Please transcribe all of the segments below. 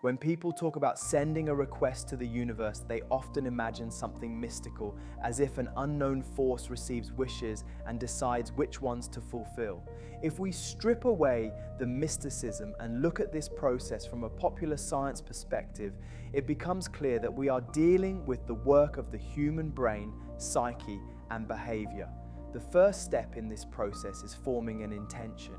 When people talk about sending a request to the universe, they often imagine something mystical, as if an unknown force receives wishes and decides which ones to fulfill. If we strip away the mysticism and look at this process from a popular science perspective, it becomes clear that we are dealing with the work of the human brain, psyche, and behavior. The first step in this process is forming an intention.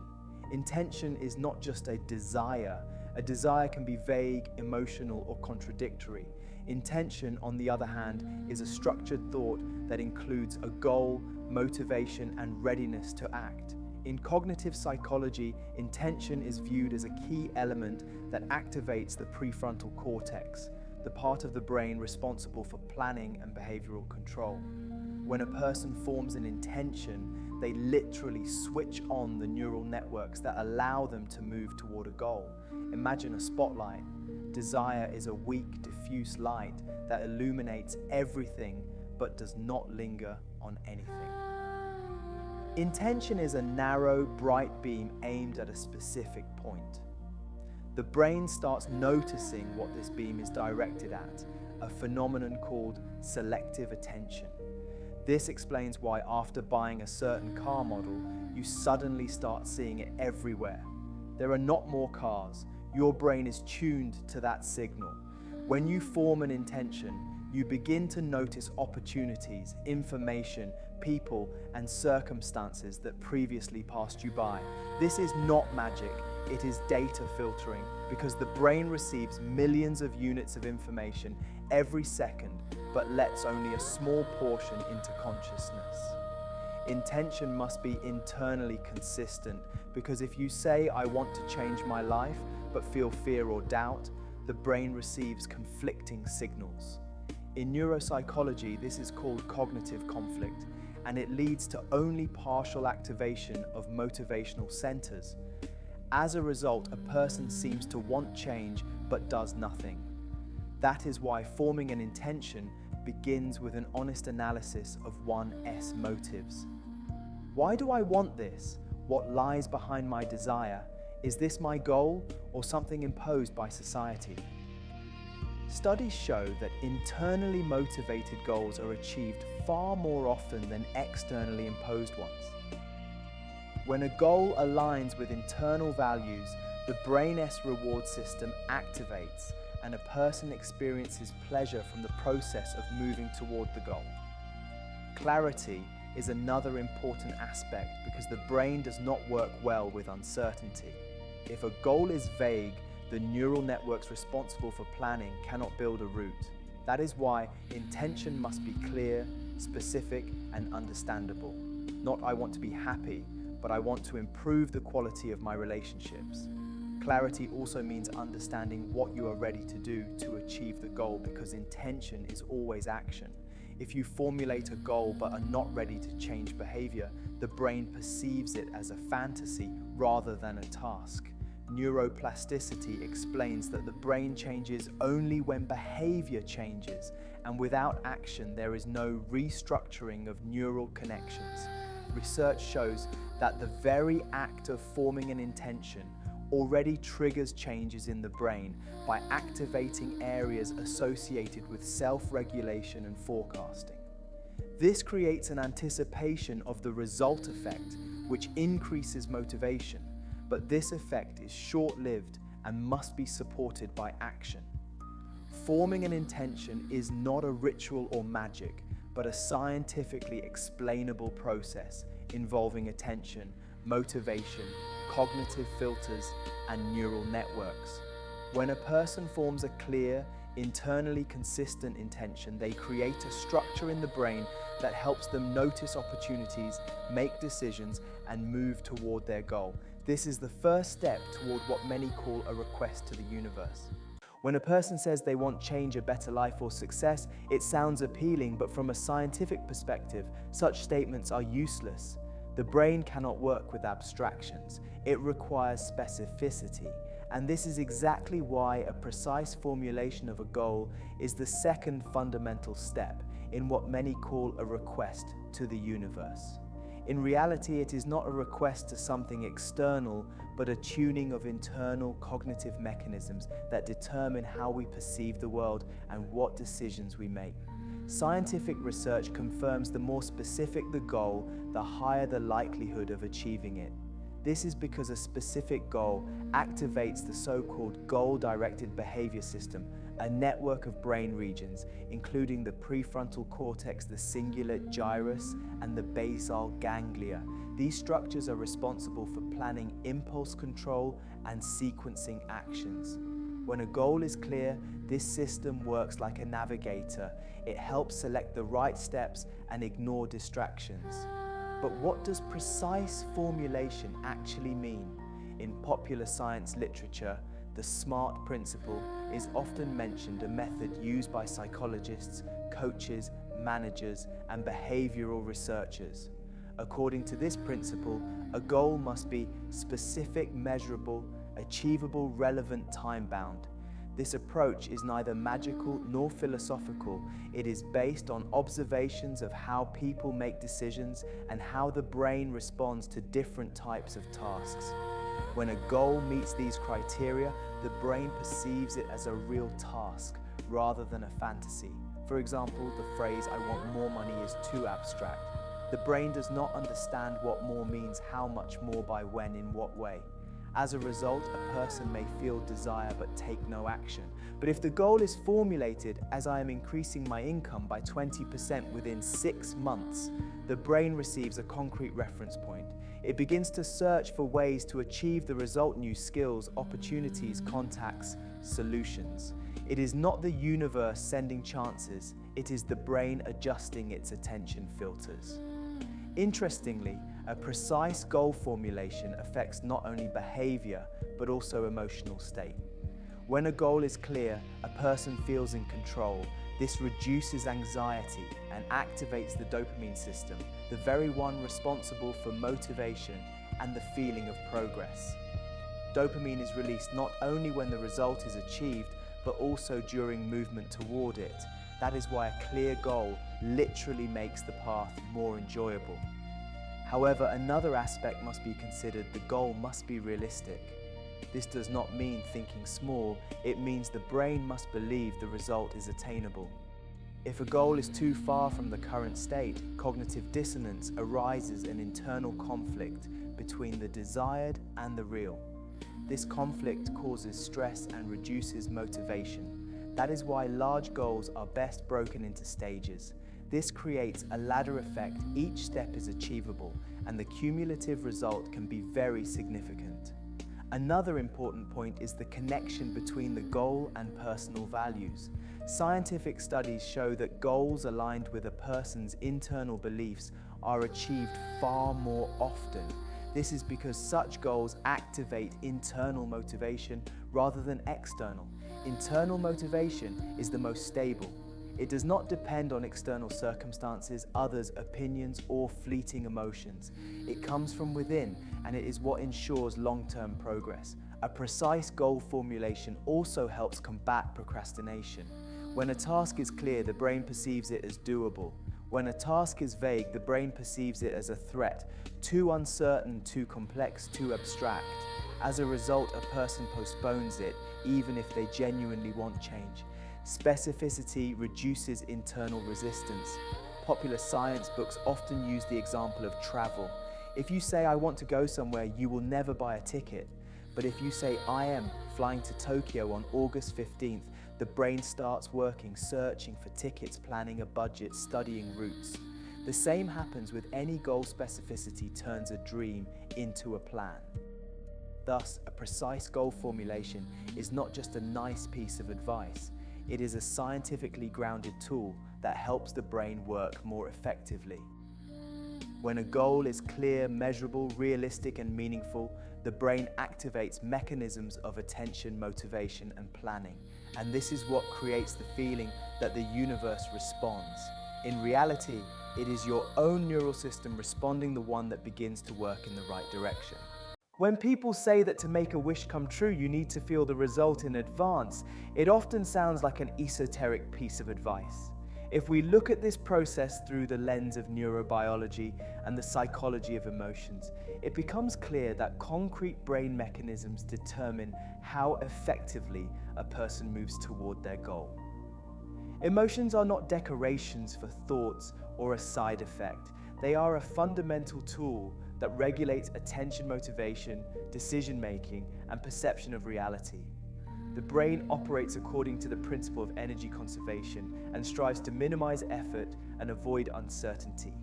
Intention is not just a desire. A desire can be vague, emotional, or contradictory. Intention, on the other hand, is a structured thought that includes a goal, motivation, and readiness to act. In cognitive psychology, intention is viewed as a key element that activates the prefrontal cortex, the part of the brain responsible for planning and behavioral control. When a person forms an intention, they literally switch on the neural networks that allow them to move toward a goal. Imagine a spotlight. Desire is a weak, diffuse light that illuminates everything but does not linger on anything. Intention is a narrow, bright beam aimed at a specific point. The brain starts noticing what this beam is directed at, a phenomenon called selective attention. This explains why after buying a certain car model, you suddenly start seeing it everywhere. There are not more cars. Your brain is tuned to that signal. When you form an intention, you begin to notice opportunities, information, people, and circumstances that previously passed you by. This is not magic, it is data filtering, because the brain receives millions of units of information every second, but lets only a small portion into consciousness. Intention must be internally consistent, because if you say, "I want to change my life," but feel fear or doubt, the brain receives conflicting signals. In neuropsychology, this is called cognitive conflict, and it leads to only partial activation of motivational centers. As a result, a person seems to want change but does nothing. That is why forming an intention begins with an honest analysis of 1S motives. Why do I want this? What lies behind my desire? Is this my goal or something imposed by society? Studies show that internally motivated goals are achieved far more often than externally imposed ones. When a goal aligns with internal values, the brain's reward system activates and a person experiences pleasure from the process of moving toward the goal. Clarity is another important aspect because the brain does not work well with uncertainty. If a goal is vague, the neural networks responsible for planning cannot build a route. That is why intention must be clear, specific, and understandable. Not "I want to be happy," but "I want to improve the quality of my relationships." Clarity also means understanding what you are ready to do to achieve the goal, because intention is always action. If you formulate a goal but are not ready to change behavior, the brain perceives it as a fantasy rather than a task. Neuroplasticity explains that the brain changes only when behavior changes, and without action there is no restructuring of neural connections. Research shows that the very act of forming an intention already triggers changes in the brain by activating areas associated with self-regulation and forecasting. This creates an anticipation of the result effect, which increases motivation. But this effect is short-lived and must be supported by action. Forming an intention is not a ritual or magic, but a scientifically explainable process involving attention, motivation, cognitive filters, and neural networks. When a person forms a clear, internally consistent intention, they create a structure in the brain that helps them notice opportunities, make decisions, and move toward their goal. This is the first step toward what many call a request to the universe. When a person says they want change, a better life, or success, it sounds appealing, but from a scientific perspective, such statements are useless. The brain cannot work with abstractions. It requires specificity. And this is exactly why a precise formulation of a goal is the second fundamental step in what many call a request to the universe. In reality, it is not a request to something external, but a tuning of internal cognitive mechanisms that determine how we perceive the world and what decisions we make. Scientific research confirms the more specific the goal, the higher the likelihood of achieving it. This is because a specific goal activates the so-called goal-directed behavior system, a network of brain regions, including the prefrontal cortex, the cingulate gyrus, and the basal ganglia. These structures are responsible for planning impulse control and sequencing actions. When a goal is clear, this system works like a navigator. It helps select the right steps and ignore distractions. But what does precise formulation actually mean? In popular science literature, the SMART principle is often mentioned, a method used by psychologists, coaches, managers, and behavioral researchers. According to this principle, a goal must be specific, measurable, achievable, relevant, time-bound. This approach is neither magical nor philosophical. It is based on observations of how people make decisions and how the brain responds to different types of tasks. When a goal meets these criteria, the brain perceives it as a real task rather than a fantasy. For example, the phrase "I want more money" is too abstract. The brain does not understand what more means, how much more, by when, in what way. As a result, a person may feel desire but take no action. But if the goal is formulated as "I am increasing my income by 20% within 6 months, the brain receives a concrete reference point. It begins to search for ways to achieve the result: new skills, opportunities, contacts, solutions. It is not the universe sending chances, it is the brain adjusting its attention filters. Interestingly, a precise goal formulation affects not only behavior, but also emotional state. When a goal is clear, a person feels in control. This reduces anxiety and activates the dopamine system, the very one responsible for motivation and the feeling of progress. Dopamine is released not only when the result is achieved, but also during movement toward it. That is why a clear goal literally makes the path more enjoyable. However, another aspect must be considered: the goal must be realistic. This does not mean thinking small, it means the brain must believe the result is attainable. If a goal is too far from the current state, cognitive dissonance arises, an internal conflict between the desired and the real. This conflict causes stress and reduces motivation. That is why large goals are best broken into stages. This creates a ladder effect. Each step is achievable, and the cumulative result can be very significant. Another important point is the connection between the goal and personal values. Scientific studies show that goals aligned with a person's internal beliefs are achieved far more often. This is because such goals activate internal motivation rather than external. Internal motivation is the most stable. It does not depend on external circumstances, others' opinions, or fleeting emotions. It comes from within, and it is what ensures long-term progress. A precise goal formulation also helps combat procrastination. When a task is clear, the brain perceives it as doable. When a task is vague, the brain perceives it as a threat, too uncertain, too complex, too abstract. As a result, a person postpones it, even if they genuinely want change. Specificity reduces internal resistance. Popular science books often use the example of travel. If you say, "I want to go somewhere," you will never buy a ticket. But if you say, "I am flying to Tokyo on August 15th, the brain starts working, searching for tickets, planning a budget, studying routes. The same happens with any goal. Specificity turns a dream into a plan. Thus, a precise goal formulation is not just a nice piece of advice. It is a scientifically grounded tool that helps the brain work more effectively. When a goal is clear, measurable, realistic, and meaningful, the brain activates mechanisms of attention, motivation, and planning. And this is what creates the feeling that the universe responds. In reality, it is your own neural system responding, the one that begins to work in the right direction. When people say that to make a wish come true, you need to feel the result in advance, it often sounds like an esoteric piece of advice. If we look at this process through the lens of neurobiology and the psychology of emotions, it becomes clear that concrete brain mechanisms determine how effectively a person moves toward their goal. Emotions are not decorations for thoughts or a side effect. They are a fundamental tool that regulates attention, motivation, decision-making, and perception of reality. The brain operates according to the principle of energy conservation and strives to minimize effort and avoid uncertainty.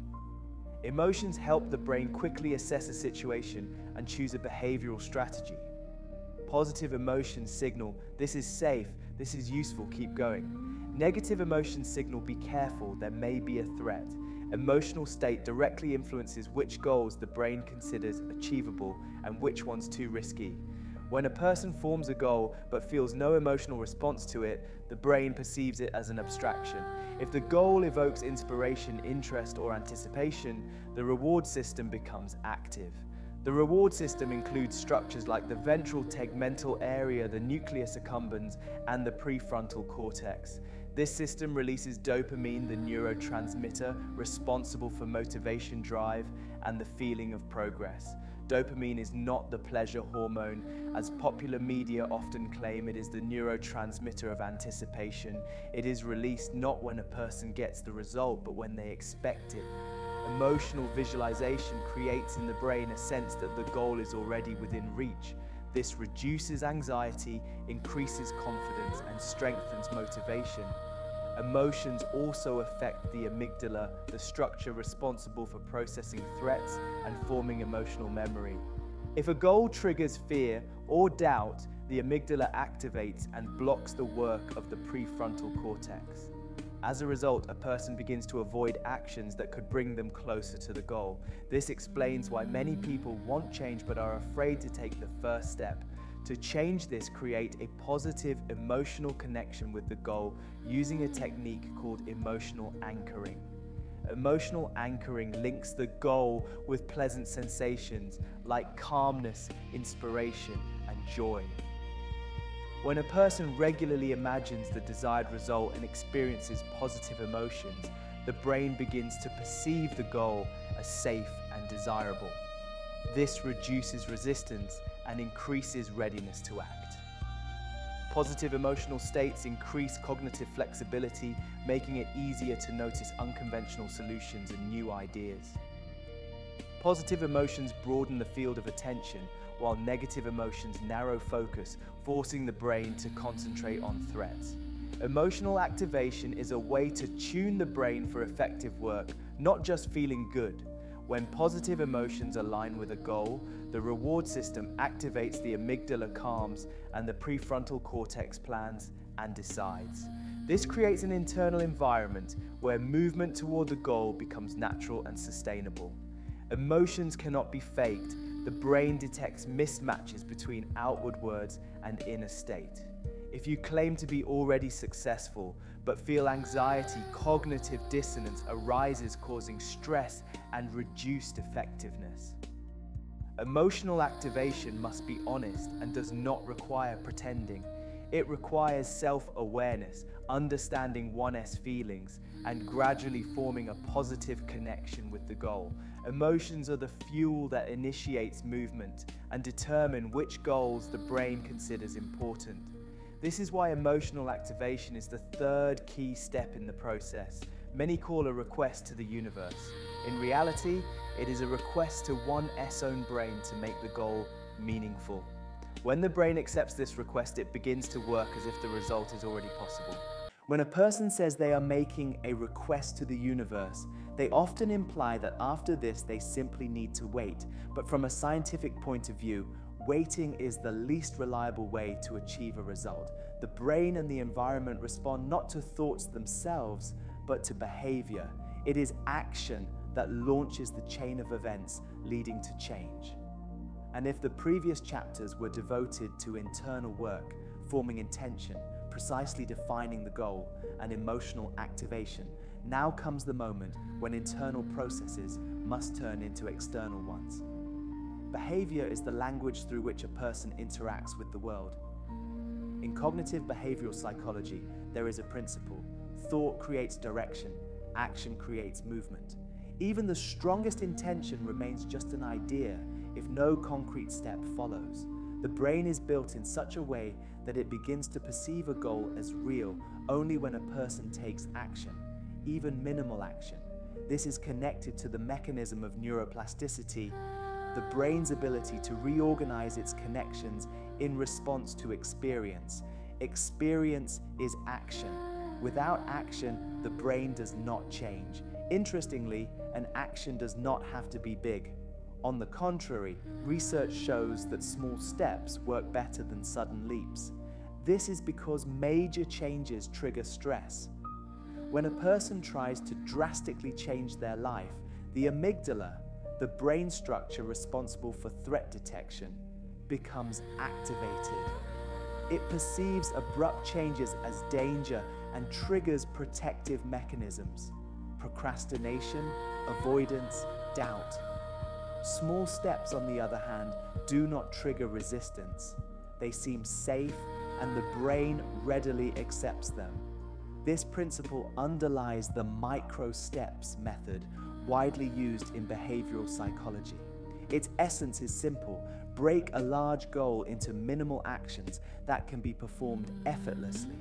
Emotions help the brain quickly assess a situation and choose a behavioral strategy. Positive emotions signal, "This is safe, this is useful, keep going." Negative emotions signal, "Be careful, there may be a threat." Emotional state directly influences which goals the brain considers achievable and which ones too risky. When a person forms a goal but feels no emotional response to it, the brain perceives it as an abstraction. If the goal evokes inspiration, interest, or anticipation, the reward system becomes active. The reward system includes structures like the ventral tegmental area, the nucleus accumbens, and the prefrontal cortex. This system releases dopamine, the neurotransmitter responsible for motivation, drive, and the feeling of progress. Dopamine is not the pleasure hormone, as popular media often claim it is the neurotransmitter of anticipation. It is released not when a person gets the result, but when they expect it. Emotional visualization creates in the brain a sense that the goal is already within reach. This reduces anxiety, increases confidence, and strengthens motivation. Emotions also affect the amygdala, the structure responsible for processing threats and forming emotional memory. If a goal triggers fear or doubt, the amygdala activates and blocks the work of the prefrontal cortex. As a result, a person begins to avoid actions that could bring them closer to the goal. This explains why many people want change but are afraid to take the first step. To change this, create a positive emotional connection with the goal using a technique called emotional anchoring. Emotional anchoring links the goal with pleasant sensations like calmness, inspiration, and joy. When a person regularly imagines the desired result and experiences positive emotions, the brain begins to perceive the goal as safe and desirable. This reduces resistance and increases readiness to act. Positive emotional states increase cognitive flexibility, making it easier to notice unconventional solutions and new ideas. Positive emotions broaden the field of attention, while negative emotions narrow focus, forcing the brain to concentrate on threats. Emotional activation is a way to tune the brain for effective work, not just feeling good. When positive emotions align with a goal, the reward system activates, the amygdala calms, and the prefrontal cortex plans and decides. This creates an internal environment where movement toward the goal becomes natural and sustainable. Emotions cannot be faked. The brain detects mismatches between outward words and inner state. If you claim to be already successful, but feel anxiety, cognitive dissonance arises, causing stress and reduced effectiveness. Emotional activation must be honest and does not require pretending. It requires self-awareness, understanding one's feelings, and gradually forming a positive connection with the goal. Emotions are the fuel that initiates movement and determine which goals the brain considers important. This is why emotional activation is the third key step in the process. Many call a request to the universe. In reality, it is a request to one's own brain to make the goal meaningful. When the brain accepts this request, it begins to work as if the result is already possible. When a person says they are making a request to the universe, they often imply that after this they simply need to wait. But from a scientific point of view, waiting is the least reliable way to achieve a result. The brain and the environment respond not to thoughts themselves, but to behavior. It is action that launches the chain of events leading to change. And if the previous chapters were devoted to internal work, forming intention, precisely defining the goal, and emotional activation, now comes the moment when internal processes must turn into external ones. Behavior is the language through which a person interacts with the world. In cognitive behavioral psychology, there is a principle: Thought creates direction, action creates movement. Even the strongest intention remains just an idea if no concrete step follows. The brain is built in such a way that it begins to perceive a goal as real only when a person takes action, even minimal action. This is connected to the mechanism of neuroplasticity, the brain's ability to reorganize its connections in response to experience. Experience is action. Without action, the brain does not change. Interestingly, an action does not have to be big. On the contrary, research shows that small steps work better than sudden leaps. This is because major changes trigger stress. When a person tries to drastically change their life, the amygdala, the brain structure responsible for threat detection, becomes activated. It perceives abrupt changes as danger and triggers protective mechanisms: procrastination, avoidance, doubt. Small steps, on the other hand, do not trigger resistance. They seem safe, and the brain readily accepts them. This principle underlies the micro-steps method widely used in behavioral psychology. Its essence is simple: break a large goal into minimal actions that can be performed effortlessly.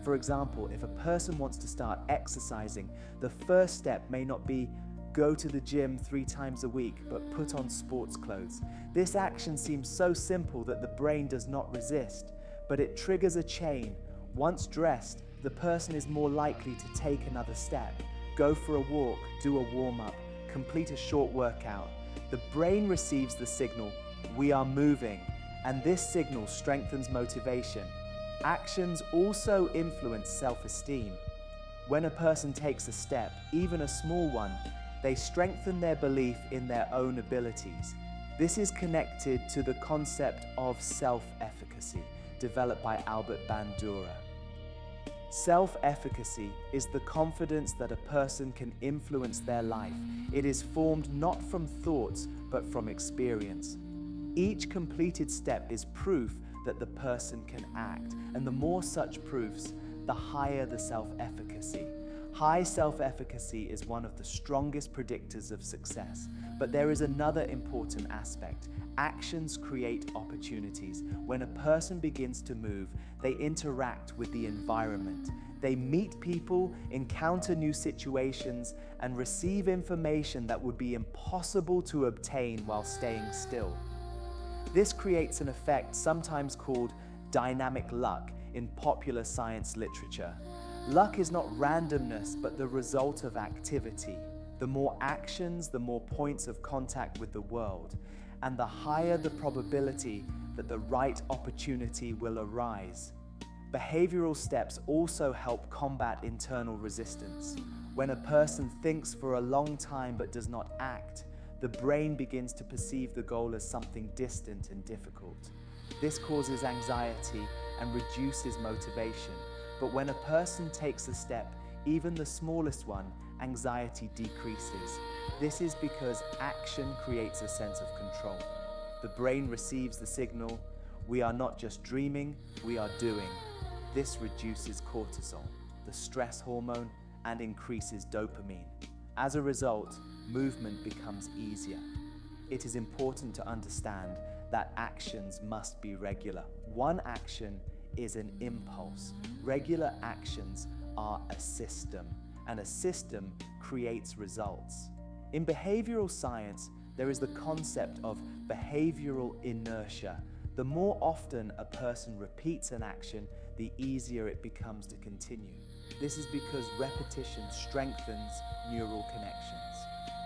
For example, if a person wants to start exercising, the first step may not be go to the gym 3 times a week, but put on sports clothes. This action seems so simple that the brain does not resist, but it triggers a chain. Once dressed, the person is more likely to take another step, go for a walk, do a warm-up, complete a short workout. The brain receives the signal, "We are moving," and this signal strengthens motivation. Actions also influence self-esteem. When a person takes a step, even a small one, they strengthen their belief in their own abilities. This is connected to the concept of self-efficacy, developed by Albert Bandura. Self-efficacy is the confidence that a person can influence their life. It is formed not from thoughts, but from experience. Each completed step is proof that the person can act, and the more such proofs, the higher the self-efficacy. High self-efficacy is one of the strongest predictors of success, but there is another important aspect. Actions create opportunities. When a person begins to move, they interact with the environment. They meet people, encounter new situations, and receive information that would be impossible to obtain while staying still. This creates an effect sometimes called dynamic luck in popular science literature. Luck is not randomness, but the result of activity. The more actions, the more points of contact with the world, and the higher the probability that the right opportunity will arise. Behavioral steps also help combat internal resistance. When a person thinks for a long time but does not act, the brain begins to perceive the goal as something distant and difficult. This causes anxiety and reduces motivation. But when a person takes a step, even the smallest one, anxiety decreases. This is because action creates a sense of control. The brain receives the signal, "We are not just dreaming, we are doing." This reduces cortisol, the stress hormone, and increases dopamine. As a result, movement becomes easier. It is important to understand that actions must be regular. One action is an impulse. Regular actions are a system, and a system creates results. In behavioral science, there is the concept of behavioral inertia. The more often a person repeats an action, the easier it becomes to continue. This is because repetition strengthens neural connections.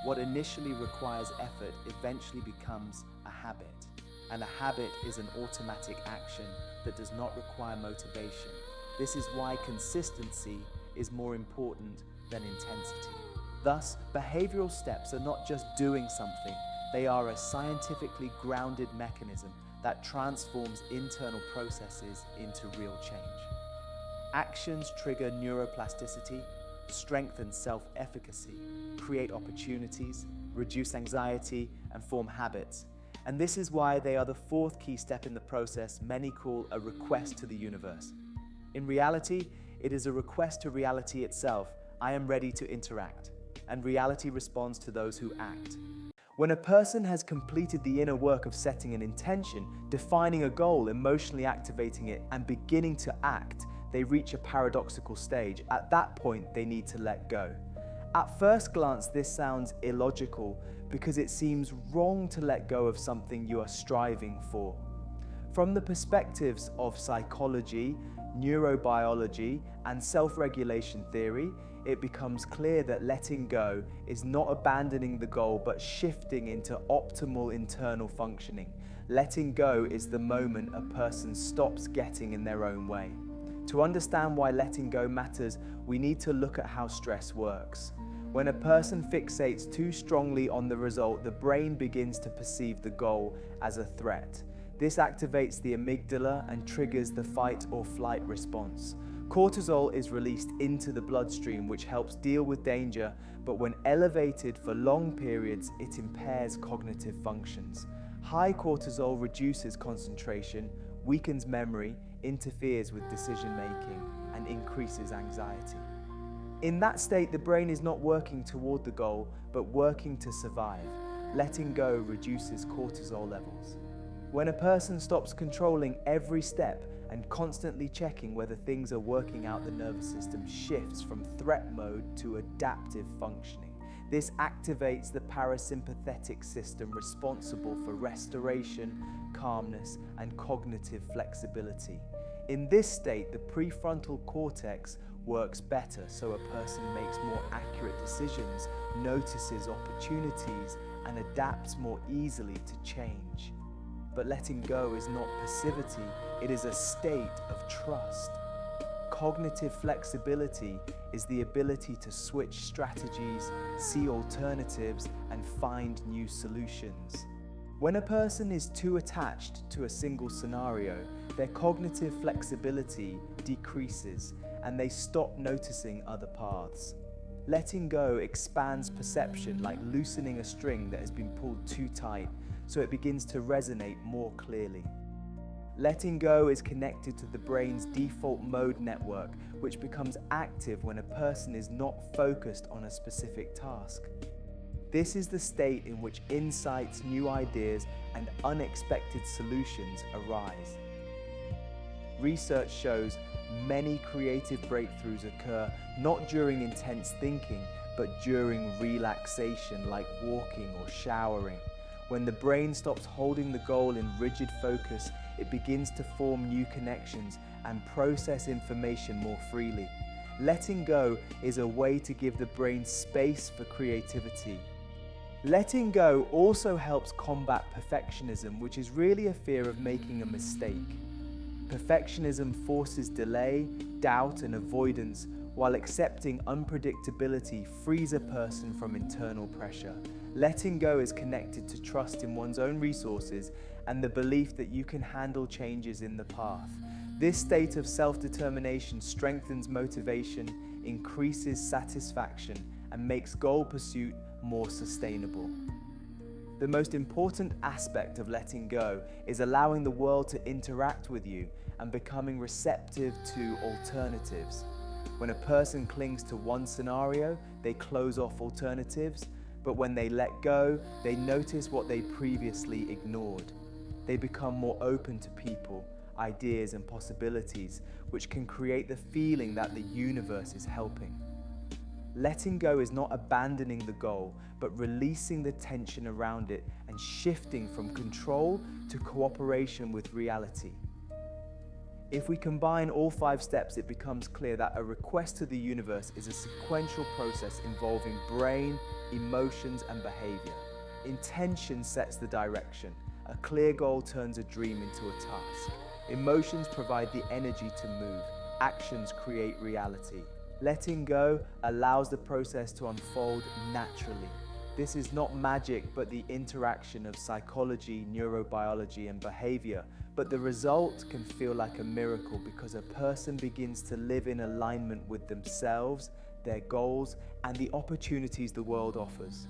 What initially requires effort eventually becomes a habit, and a habit is an automatic action that does not require motivation. This is why consistency is more important than intensity. Thus, behavioral steps are not just doing something, they are a scientifically grounded mechanism that transforms internal processes into real change. Actions trigger neuroplasticity, strengthen self-efficacy, create opportunities, reduce anxiety, and form habits. And this is why they are the fourth key step in the process many call a request to the universe. In reality, It is a request to reality itself. I am ready to interact. And reality responds to those who act. When a person has completed the inner work of setting an intention, defining a goal, emotionally activating it, and beginning to act, they reach a paradoxical stage. At that point, they need to let go. At first glance, this sounds illogical because it seems wrong to let go of something you are striving for. From the perspectives of psychology, neurobiology, and self-regulation theory, it becomes clear that letting go is not abandoning the goal but shifting into optimal internal functioning. Letting go is the moment a person stops getting in their own way. To understand why letting go matters, we need to look at how stress works. When a person fixates too strongly on the result, the brain begins to perceive the goal as a threat. This activates the amygdala and triggers the fight or flight response. Cortisol is released into the bloodstream, which helps deal with danger, but when elevated for long periods, it impairs cognitive functions. High cortisol reduces concentration, weakens memory, interferes with decision-making, and increases anxiety. In that state, the brain is not working toward the goal, but working to survive. Letting go reduces cortisol levels. When a person stops controlling every step and constantly checking whether things are working out, the nervous system shifts from threat mode to adaptive functioning. This activates the parasympathetic system responsible for restoration, calmness, and cognitive flexibility. In this state, the prefrontal cortex works better, so a person makes more accurate decisions, notices opportunities, and adapts more easily to change. But letting go is not passivity, it is a state of trust. Cognitive flexibility is the ability to switch strategies, see alternatives, and find new solutions. When a person is too attached to a single scenario, their cognitive flexibility decreases and they stop noticing other paths. Letting go expands perception, like loosening a string that has been pulled too tight, so it begins to resonate more clearly. Letting go is connected to the brain's default mode network, which becomes active when a person is not focused on a specific task. This is the state in which insights, new ideas, and unexpected solutions arise. Research shows many creative breakthroughs occur not during intense thinking, but during relaxation, like walking or showering. When the brain stops holding the goal in rigid focus, it begins to form new connections and process information more freely. Letting go is a way to give the brain space for creativity. Letting go also helps combat perfectionism, which is really a fear of making a mistake. Perfectionism forces delay, doubt, and avoidance, while accepting unpredictability frees a person from internal pressure. Letting go is connected to trust in one's own resources and the belief that you can handle changes in the path. This state of self-determination strengthens motivation, increases satisfaction, and makes goal pursuit more sustainable. The most important aspect of letting go is allowing the world to interact with you and becoming receptive to alternatives. When a person clings to one scenario, they close off alternatives, but when they let go, they notice what they previously ignored. They become more open to people, ideas, and possibilities, which can create the feeling that the universe is helping. Letting go is not abandoning the goal, but releasing the tension around it and shifting from control to cooperation with reality. If we combine all 5 steps, it becomes clear that a request to the universe is a sequential process involving brain, emotions, and behavior. Intention sets the direction. A clear goal turns a dream into a task. Emotions provide the energy to move. Actions create reality. Letting go allows the process to unfold naturally. This is not magic, but the interaction of psychology, neurobiology, and behavior. But the result can feel like a miracle because a person begins to live in alignment with themselves, their goals, and the opportunities the world offers.